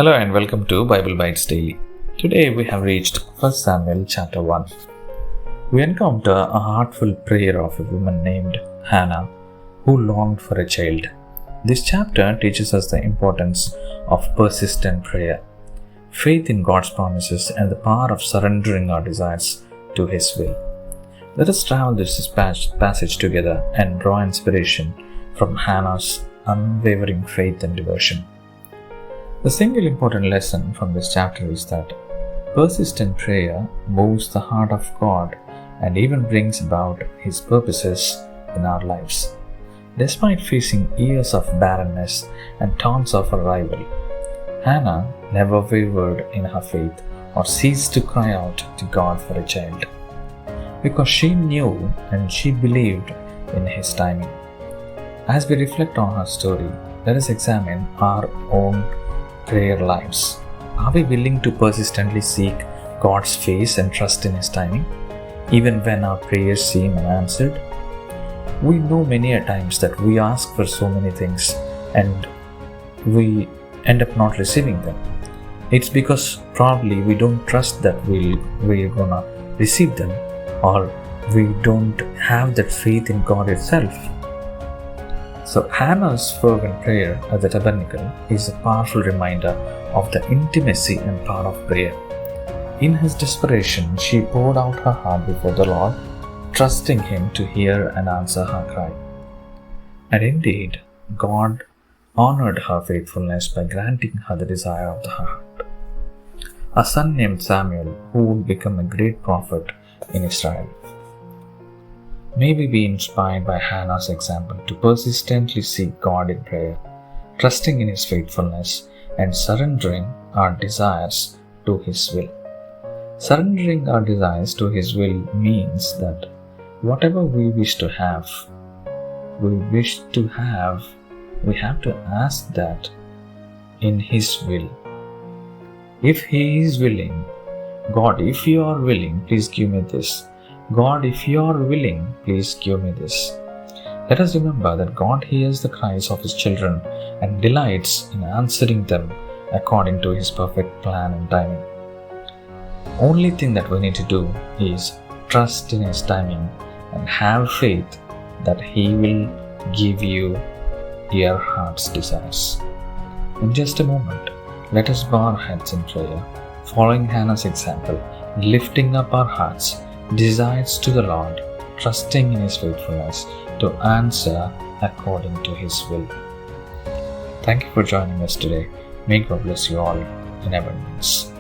Hello and welcome to Bible Bites Daily. Today we have reached 1 Samuel chapter 1. We encounter a heartfelt prayer of a woman named Hannah who longed for a child. This chapter teaches us the importance of persistent prayer, faith in God's promises, and the power of surrendering our desires to His will. Let us travel this passage together and draw inspiration from Hannah's unwavering faith and devotion. The single important lesson from this chapter is that persistent prayer moves the heart of God and even brings about His purposes in our lives. Despite facing years of barrenness and taunts of her rival, Hannah never wavered in her faith or ceased to cry out to God for a child, because she knew and she believed in His timing. As we reflect on her story, let us examine our own prayer lives. Are we willing to persistently seek God's face and trust in His timing, even when our prayers seem unanswered? We know many a times that we ask for so many things and we end up not receiving them. It's because probably we don't trust that we're gonna receive them, or we don't have that faith in God itself. So Hannah's fervent prayer at the tabernacle is a powerful reminder of the intimacy and power of prayer. In her desperation, she poured out her heart before the Lord, trusting Him to hear and answer her cry. And indeed, God honored her faithfulness by granting her the desire of her heart. A son named Samuel, who would become a great prophet in Israel. May we be inspired by Hannah's example to persistently seek God in prayer, trusting in His faithfulness and surrendering our desires to His will. Surrendering our desires to His will means that whatever we wish to have, we have to ask that in His will. If He is willing, God, if you are willing, please give me this. God, if you are willing, please give me this. Let us remember that God hears the cries of His children and delights in answering them according to His perfect plan and timing. Only thing that we need to do is trust in His timing and have faith that He will give you your heart's desires. In just a moment, let us bow our heads in prayer, following Hannah's example, lifting up our hearts, desires to the Lord, trusting in His faithfulness to answer according to His will. Thank you for joining us today. May God bless you all in abundance.